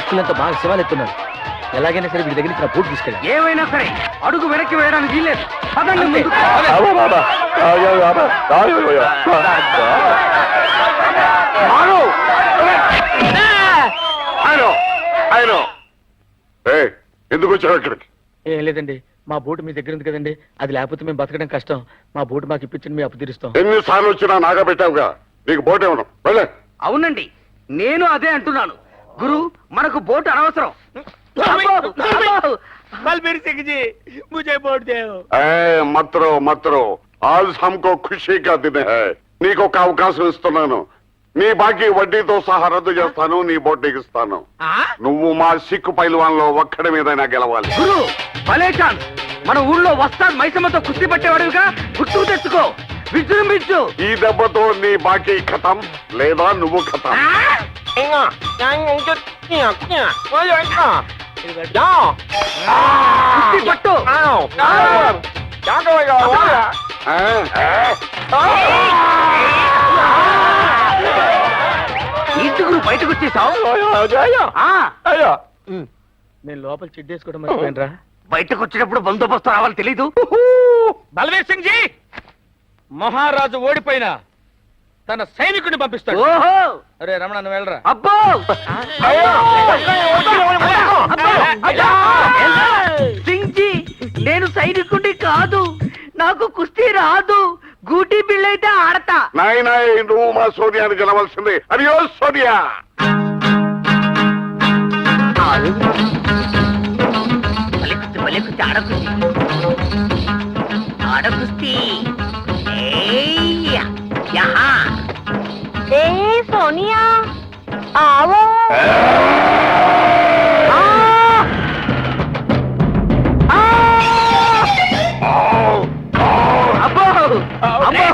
తీసుకున్నంత బాగా శివాలు ఎత్తున్నాడు. ఎలాగైనా సరే వీడి దగ్గర నుంచి నా బోట్ తీసుకెళ్ళి. ఏమైనా సరే అడుగు వెనక్కి వేయడానికి వీల్లేదు. పదండి ముందుకు. ఎందుకు వచ్చావు ఇక్కడికి? ఏం లేదండి, మా బోటు మీ దగ్గర ఉంది కదండి, అది లేకపోతే మేము బతకడం కష్టం. మా బోటు మాకు ఇప్పించండి, మీ అప్పు తీరుస్తాం. ఎన్నిసార్లు వచ్చినా నాగా పెట్టావుగా, నీకు బోట్ ఇవ్వను. వెళ్ళే. అవునండి, నేను అదే అంటున్నాను. గురు, మనకు బోటు అనవసరం. మత్రో మత్రో ఆజ్ హమ్కో ఖుషీగా దినే హై. నీకు ఒక అవకాశం ఇస్తున్నాను. నీ బాకీ వడ్డీతో సహా రద్దు చేస్తాను, నీ బోట్ ఇస్తాను. నువ్వు మా సిక్కు పైల్వాన్లో ఒక్కడి మీదైనా గెలవాలి. గురు, భలే ఛాన్స్. మన ఊళ్ళో వస్తాద్ మైసమ్మతో కుస్తీ పట్టేవాడుగా, గుర్తుకు తెచ్చుకో, విజృంభించు. ఈ దెబ్బతో నీ బాకీ ఖతం, లేదా నువ్వు ఖతం. కుస్తీ పట్టు. ఇంటి గురు బయటకు వచ్చేసావు. నేను లోపల చెడ్డేసుకోవడం మర్చిపోయినరా. బయటకు వచ్చినప్పుడు బందోబస్తు రావాలి తెలీదు. బల్వీర్ సింగ్ జీ, మహారాజు ఓడిపోయినా తన సైనికుడిని పంపిస్తాడు. ఓహో, అరే రమణ, నువ్వు వెళ్ళరా. అబ్బో, సింగ్ జీ, నేను సైనికుడి కాదు, నాకు కుస్తీ రాదు. గూటీ బిళ్ళైతే ఆడతా. నాయనా, నువ్వు మా సోనియాని గెలవలసింది. అయ్యో సోనియా, కుస్తీ ఆడకుస్తీ. सोनिया आओ।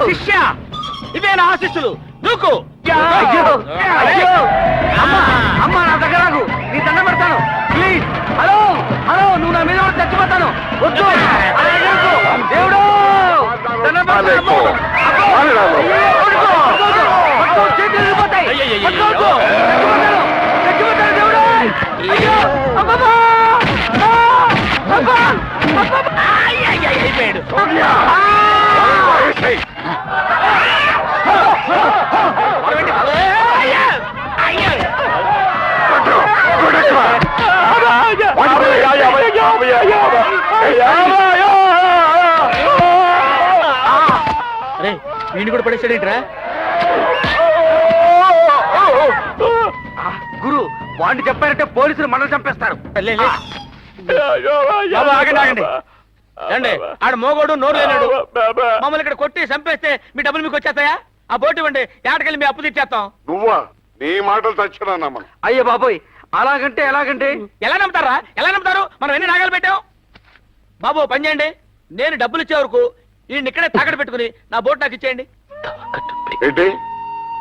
శిష్య, ఇవే నా ఆశీస్సులు. దూకు. అమ్మా, నా దగ్గర నీ దండ పెడతాను ప్లీజ్. హలో హలో, నువ్వు నా మీద చచ్చిపోతాను. వద్దు, దేవుడు వీడిని కూడా పడేసాడేంట్రా? గురు, వాడిని చెప్పారంటే పోలీసులు మనల్ని చంపేస్తారు. ఆగండి. ఆడ మోగోడు, నోరు లేనాడు. మమ్మల్ని ఇక్కడ కొట్టి చంపేస్తే మీ డబ్బులు మీకు వచ్చేస్తాయా? ఆ బోటు ఇవ్వండి, ఏటకెళ్ళి మీ అప్పు తీర్చేస్తాం. నువ్వా? నీ మాటలు తచ్చినా నమ్మను. అయ్యో బాబోయ్, అలాగంటే ఎలాగంటే? ఎలా నమ్ముతారా? ఎలా నమ్ముతారు? మనం ఎన్ని నాగాలు పెట్టాం. బాబు పని చేయండి, నేను డబ్బులు ఇచ్చే వరకు వీడిని ఇక్కడే తాకట్టు పెట్టుకుని నా బోట్ నాకు ఇచ్చేయండి. ఏంటి,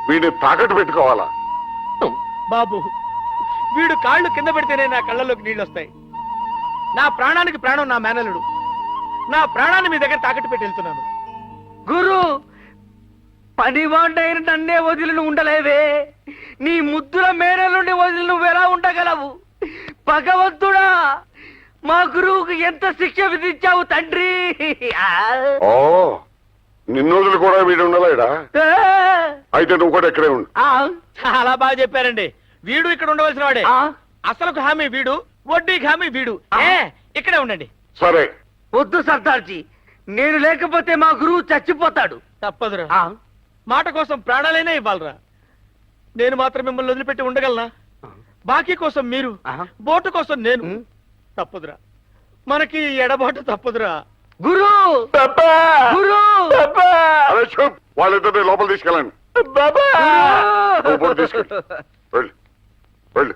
వీడిని తాకట్టు పెట్టుకోవాలా? బాబు, వీడు కాళ్ళు కింద పెడితేనే నా కళ్ళలోకి నీళ్ళు వస్తాయి. నా ప్రాణానికి ప్రాణం నా మేనలుడు. నా ప్రాణాన్ని మీ దగ్గర తాకట్టు పెట్టి వెళ్తున్నాను. గురు, పనివాడైన నన్నే వదిలి ఉండలేవే. నీ ముద్దుల మేనలుండి వదిలి నువ్వు ఎలా ఉండగలవు? భగవంతుడా, మా గురువుకు ఎంత శిక్ష విధించావు తండ్రి. ఓ, నిన్ను వదిలి కూడా వీడు ఉండలేడా? అయితే నువ్వు కూడా ఇక్కడే ఉండు. చాలా బాగా చెప్పారండి. వీడు ఇక్కడ ఉండవలసిన వాడే. అసలుకు హామీ వీడు, వడ్డీకి హామీ వీడు. ఇక్కడే ఉండండి. సరే. వద్దు సర్దార్జీ, నేను లేకపోతే మా గురువు చచ్చిపోతాడు. తప్పదురా, మాట కోసం ప్రాణాలైనా ఇవ్వాలరా. నేను మాత్రం మిమ్మల్ని వదిలిపెట్టి ఉండగలనా? బాకీ కోసం మీరు, బోటు కోసం నేను. తప్పదురా, మనకి ఎడబాటు తప్పదురా. గురు, గురు, వాళ్ళిద్దరిని లోపల తీసుకెళ్ళండి. తీసుకెళ్ళి వెళ్ళు వెళ్ళు.